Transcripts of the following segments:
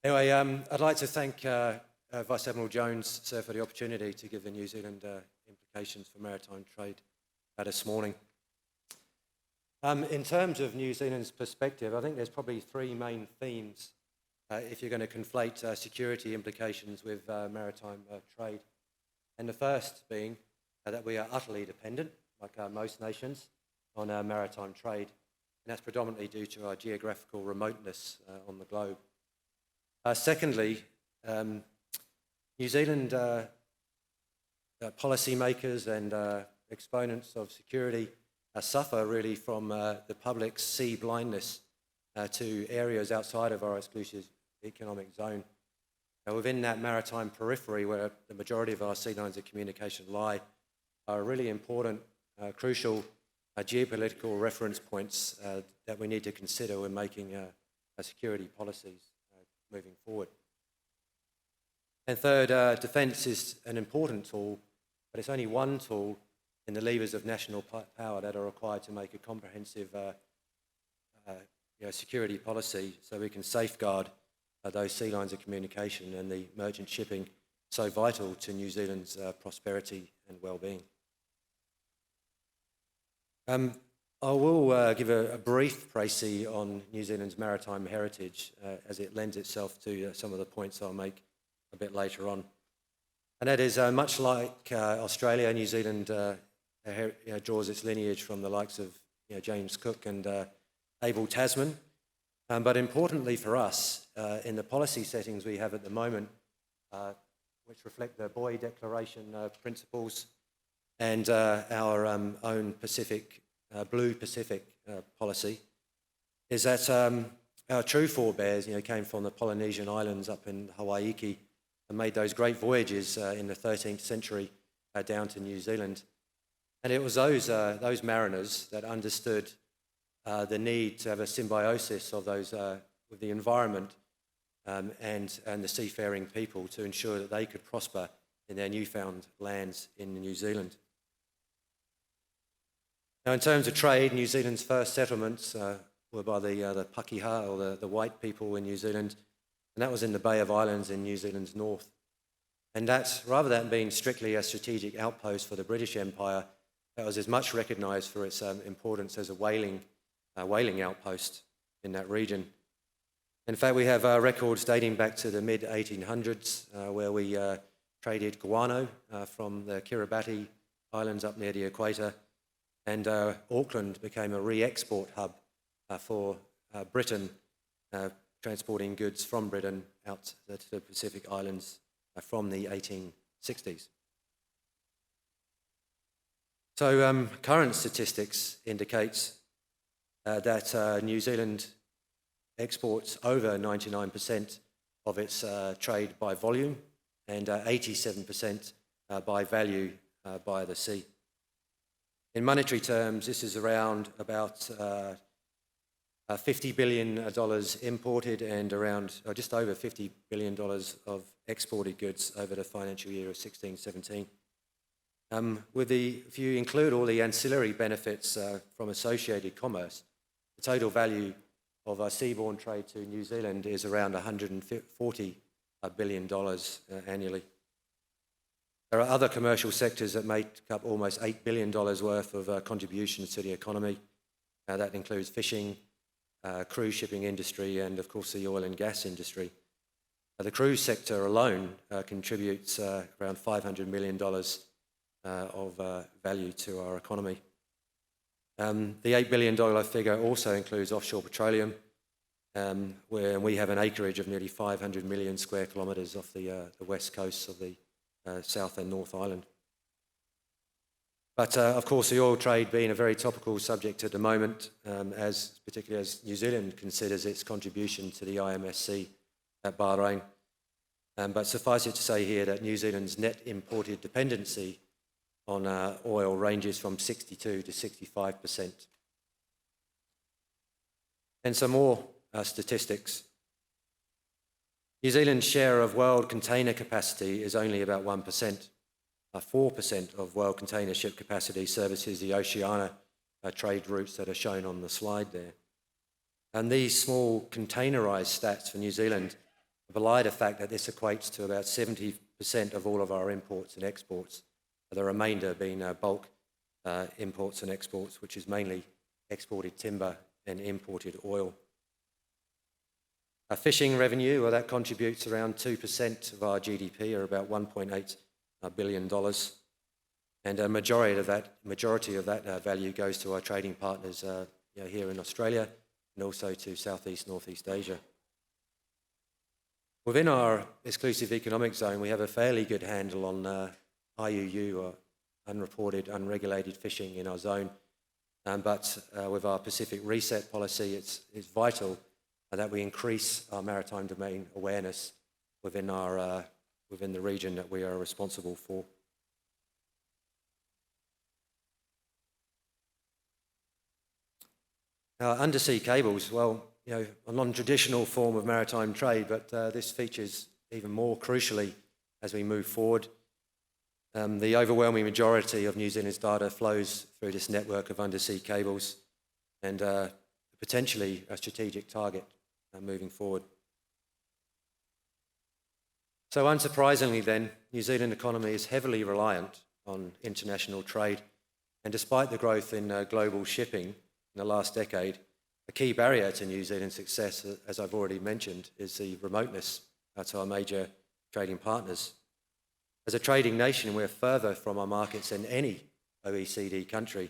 Anyway, I'd like to thank Vice Admiral Jones, sir, for the opportunity to give the New Zealand implications for maritime trade this morning. In terms of New Zealand's perspective, I think there's probably three main themes if you're going to conflate security implications with maritime trade. And the first being that we are utterly dependent, like most nations, on maritime trade. And that's predominantly due to our geographical remoteness on the globe. Secondly, New Zealand policymakers and exponents of security suffer really from the public's sea blindness to areas outside of our exclusive economic zone. Within that maritime periphery where the majority of our sea lines of communication lie are really important, crucial geopolitical reference points that we need to consider when making security policies moving forward. And third, defence is an important tool, but it's only one tool in the levers of national power that are required to make a comprehensive security policy so we can safeguard those sea lines of communication and the merchant shipping so vital to New Zealand's prosperity and well-being. I will give a brief précis on New Zealand's maritime heritage as it lends itself to some of the points I'll make a bit later on. And that is much like Australia, New Zealand draws its lineage from the likes of James Cook and Abel Tasman. But importantly for us, in the policy settings we have at the moment, which reflect the Boy Declaration principles and our own Blue Pacific policy, is that our true forebears came from the Polynesian islands up in Hawaii and made those great voyages in the 13th century down to New Zealand. And it was those mariners that understood the need to have a symbiosis of those with the environment and the seafaring people to ensure that they could prosper in their newfound lands in New Zealand. Now, in terms of trade, New Zealand's first settlements were by the Pakeha, or the white people in New Zealand, and that was in the Bay of Islands in New Zealand's north. And that's, rather than being strictly a strategic outpost for the British Empire, that was as much recognised for its importance as a whaling outpost in that region. In fact, we have records dating back to the mid-1800s where we traded guano from the Kiribati Islands up near the equator, and Auckland became a re-export hub for Britain, transporting goods from Britain out to the Pacific Islands from the 1860s. So current statistics indicates that New Zealand exports over 99% of its trade by volume and 87% by value by the sea. In monetary terms, this is around about $50 billion imported and around just over $50 billion of exported goods over the financial year of 16-17. If you include all the ancillary benefits from associated commerce, the total value of our seaborne trade to New Zealand is around $140 billion annually. There are other commercial sectors that make up almost $8 billion worth of contributions to the economy. That includes fishing, cruise shipping industry, and of course the oil and gas industry. The cruise sector alone contributes around $500 million of value to our economy. The $8 billion figure also includes offshore petroleum, where we have an acreage of nearly 500 million square kilometres off the west coast of the South and North Island. But of course, the oil trade being a very topical subject at the moment, particularly as New Zealand considers its contribution to the IMSC at Bahrain. But suffice it to say here that New Zealand's net imported dependency on oil ranges from 62 to 65%. And some more statistics. New Zealand's share of world container capacity is only about 1%. 4% of world container ship capacity services the Oceania trade routes that are shown on the slide there. And these small containerised stats for New Zealand belie the fact that this equates to about 70% of all of our imports and exports, the remainder being bulk imports and exports, which is mainly exported timber and imported oil. Our fishing revenue, well, that contributes around 2% of our GDP, or about $1.8 billion. And a majority of that value goes to our trading partners here in Australia and also to Southeast, Northeast Asia. Within our exclusive economic zone, we have a fairly good handle on IUU, or unreported, unregulated fishing in our zone. But with our Pacific Reset policy, it's vital that we increase our maritime domain awareness within the region that we are responsible for. Undersea cables, well, a non-traditional form of maritime trade, but this features even more crucially as we move forward. The overwhelming majority of New Zealand's data flows through this network of undersea cables, and potentially a strategic target moving forward. So unsurprisingly then, New Zealand economy is heavily reliant on international trade, and despite the growth in global shipping in the last decade, a key barrier to New Zealand's success, as I've already mentioned, is the remoteness to our major trading partners. As a trading nation, we're further from our markets than any OECD country.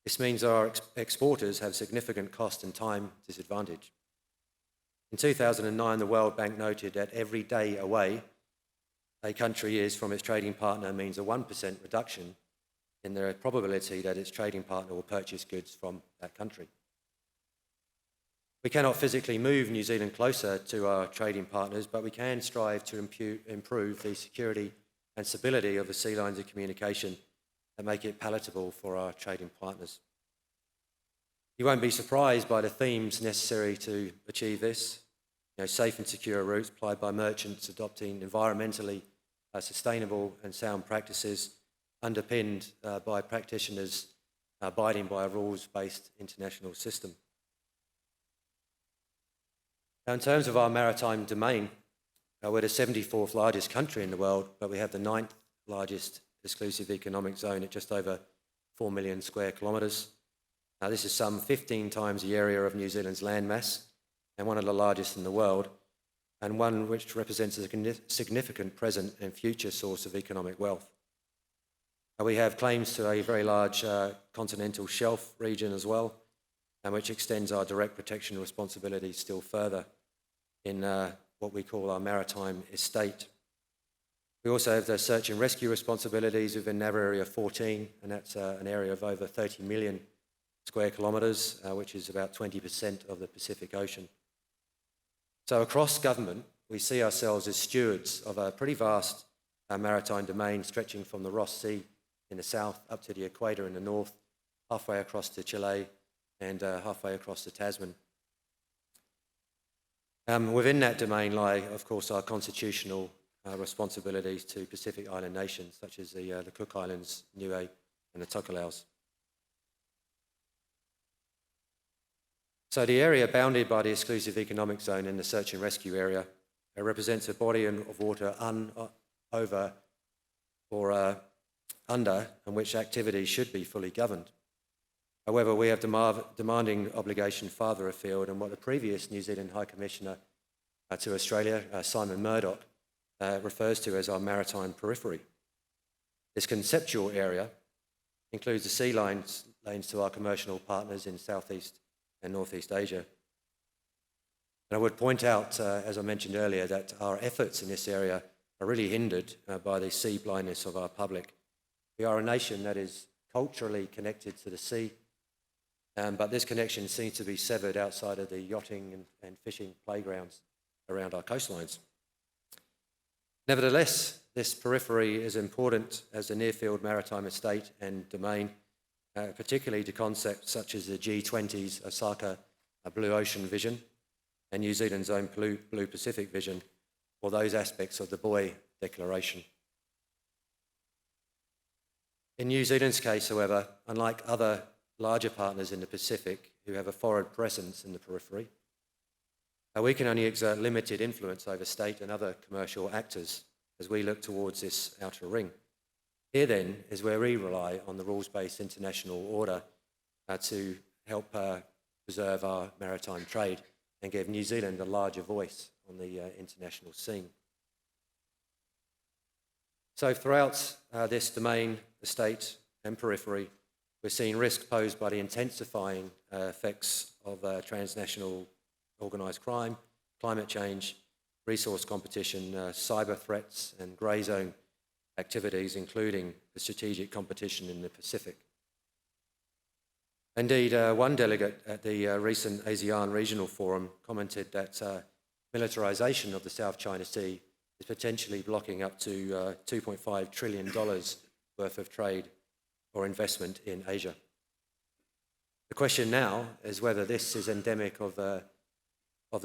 This means our exporters have significant cost and time disadvantage. In 2009, the World Bank noted that every day away a country is from its trading partner means a 1% reduction in the probability that its trading partner will purchase goods from that country. We cannot physically move New Zealand closer to our trading partners, but we can strive to improve the security and stability of the sea lines of communication and make it palatable for our trading partners. You won't be surprised by the themes necessary to achieve this. Safe and secure routes applied by merchants adopting environmentally sustainable and sound practices, underpinned by practitioners abiding by a rules-based international system. Now, in terms of our maritime domain, we're the 74th largest country in the world, but we have the 9th largest exclusive economic zone at just over 4 million square kilometres. Now, this is some 15 times the area of New Zealand's landmass and one of the largest in the world, and one which represents a significant present and future source of economic wealth. We have claims to a very large continental shelf region as well, and which extends our direct protection responsibilities still further in what we call our maritime estate. We also have the search and rescue responsibilities within Naval Area 14, and that's an area of over 30 million square kilometres, which is about 20% of the Pacific Ocean. So across government, we see ourselves as stewards of a pretty vast maritime domain stretching from the Ross Sea in the south up to the equator in the north, halfway across to Chile and halfway across to Tasman. Within that domain lie, of course, our constitutional responsibilities to Pacific Island nations, such as the Cook Islands, Niue, and the Tokalaus. So the area bounded by the exclusive economic zone in the search and rescue area represents a body of water over or under and which activities should be fully governed. However, we have demanding obligation farther afield, and what the previous New Zealand High Commissioner to Australia, Simon Murdoch, refers to as our maritime periphery. This conceptual area includes the sea lanes to our commercial partners in Southeast and Northeast Asia. And I would point out, as I mentioned earlier, that our efforts in this area are really hindered by the sea blindness of our public. We are a nation that is culturally connected to the sea, but this connection seems to be severed outside of the yachting and fishing playgrounds around our coastlines. Nevertheless, this periphery is important as a near-field maritime estate and domain, particularly to concepts such as the G20's Osaka Blue Ocean Vision and New Zealand's own Blue Pacific Vision, or those aspects of the Buoy Declaration. In New Zealand's case, however, unlike other larger partners in the Pacific who have a forward presence in the periphery, We can only exert limited influence over state and other commercial actors as we look towards this outer ring. Here then is where we rely on the rules-based international order to help preserve our maritime trade and give New Zealand a larger voice on the international scene. So throughout this domain, the state and periphery, we're seeing risk posed by the intensifying effects of transnational organised crime, climate change, resource competition, cyber threats and grey zone activities, including the strategic competition in the Pacific. Indeed, one delegate at the recent ASEAN Regional Forum commented that militarisation of the South China Sea is potentially blocking up to $2.5 trillion worth of trade or investment in Asia. The question now is whether this is endemic of the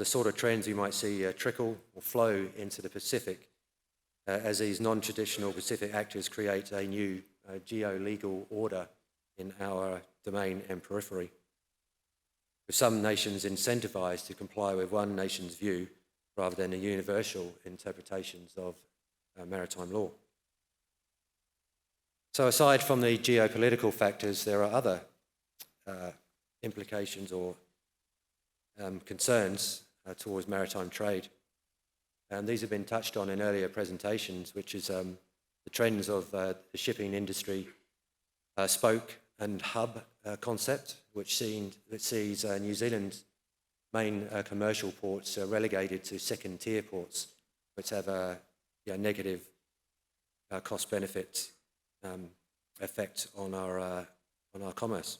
sort of trends we might see trickle or flow into the Pacific as these non-traditional Pacific actors create a new geo-legal order in our domain and periphery, with some nations incentivised to comply with one nation's view rather than the universal interpretations of maritime law. So aside from the geopolitical factors, there are other implications or concerns towards maritime trade. And these have been touched on in earlier presentations, which is the trends of the shipping industry spoke and hub concept, which sees New Zealand's main commercial ports relegated to second-tier ports, which have a negative cost-benefit effect on our commerce.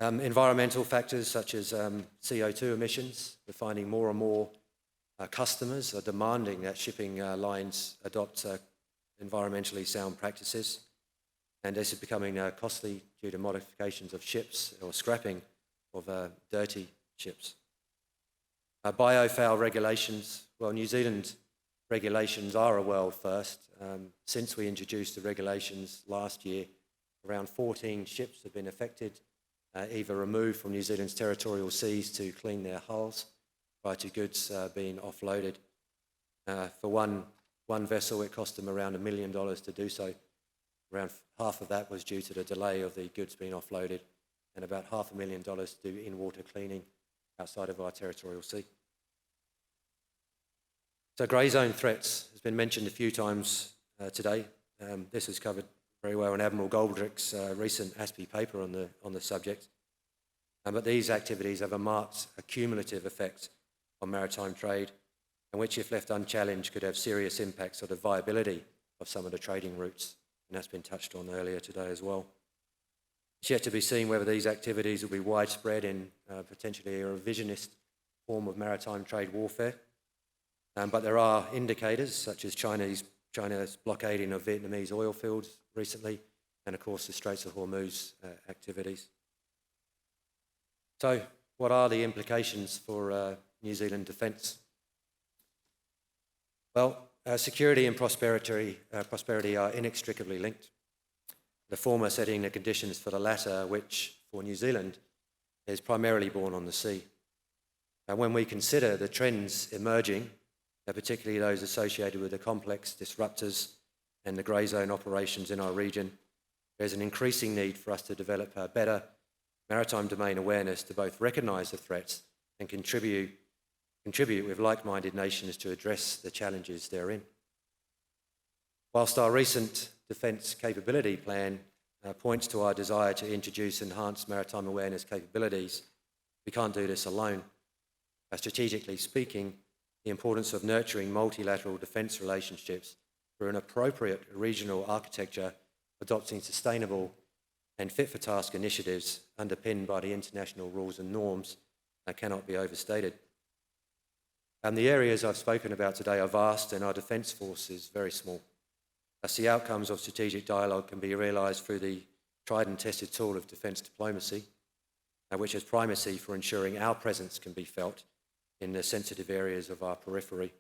Environmental factors such as CO2 emissions. We're finding more and more customers are demanding that shipping lines adopt environmentally sound practices, and this is becoming costly due to modifications of ships or scrapping of dirty ships. Biofoul regulations. Well, New Zealand regulations are a world first. Since we introduced the regulations last year, around 14 ships have been affected, either removed from New Zealand's territorial seas to clean their hulls prior to goods being offloaded. For one vessel, it cost them around $1 million to do so. Around half of that was due to the delay of the goods being offloaded, and about $500,000 to do in-water cleaning outside of our territorial sea. So grey zone threats has been mentioned a few times today. This is covered very well in Admiral Goldrick's recent ASPE paper on the subject. But these activities have a marked accumulative effect on maritime trade, and which, if left unchallenged, could have serious impacts on the viability of some of the trading routes. And that's been touched on earlier today as well. It's yet to be seen whether these activities will be widespread in potentially a revisionist form of maritime trade warfare. But there are indicators, such as China's blockading of Vietnamese oil fields recently, and of course the Straits of Hormuz activities. So what are the implications for New Zealand defence? Well, security and prosperity are inextricably linked. The former setting the conditions for the latter, which for New Zealand is primarily born on the sea. And when we consider the trends emerging, particularly those associated with the complex disruptors and the grey zone operations in our region, there's an increasing need for us to develop a better maritime domain awareness to both recognise the threats and contribute with like-minded nations to address the challenges therein. Whilst our recent Defence Capability Plan points to our desire to introduce enhanced maritime awareness capabilities, we can't do this alone. Strategically speaking, the importance of nurturing multilateral defence relationships through an appropriate regional architecture, adopting sustainable and fit-for-task initiatives underpinned by the international rules and norms cannot be overstated. The areas I've spoken about today are vast, and our defence force is very small. As the outcomes of strategic dialogue can be realised through the tried and tested tool of defence diplomacy, which has primacy for ensuring our presence can be felt in the sensitive areas of our periphery.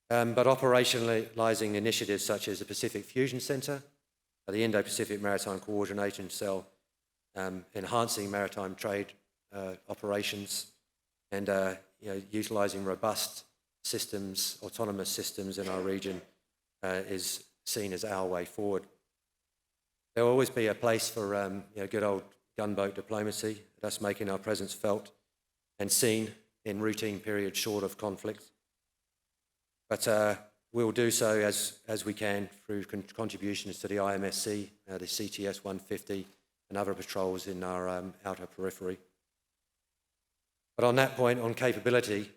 But operationalising initiatives such as the Pacific Fusion Centre, the Indo-Pacific Maritime Coordination Cell, enhancing maritime trade operations, and utilising robust systems, autonomous systems in our region is seen as our way forward. There will always be a place for good old gunboat diplomacy, thus making our presence felt and seen in routine periods short of conflict. But we'll do so as we can through contributions to the IMSC, the CTS 150 and other patrols in our outer periphery. But on that point, on capability,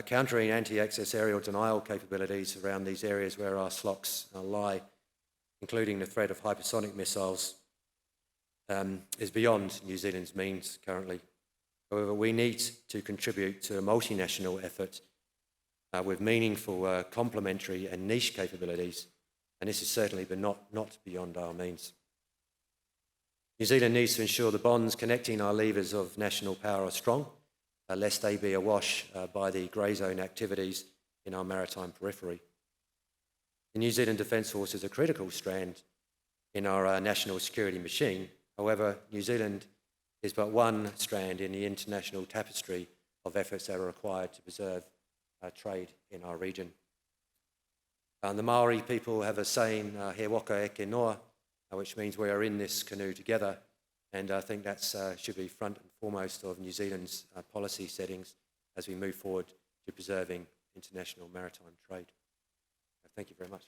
countering anti-access aerial denial capabilities around these areas where our SLOCs lie, including the threat of hypersonic missiles, is beyond New Zealand's means currently. However, we need to contribute to a multinational effort with meaningful complementary and niche capabilities, and this is certainly but not beyond our means. New Zealand needs to ensure the bonds connecting our levers of national power are strong, lest they be awash by the grey zone activities in our maritime periphery. The New Zealand Defence Force is a critical strand in our national security machine. However, New Zealand is but one strand in the international tapestry of efforts that are required to preserve trade in our region. The Maori people have a saying, he waka eke noa, which means we are in this canoe together, and I think that should be front and foremost of New Zealand's policy settings as we move forward to preserving international maritime trade. Thank you very much.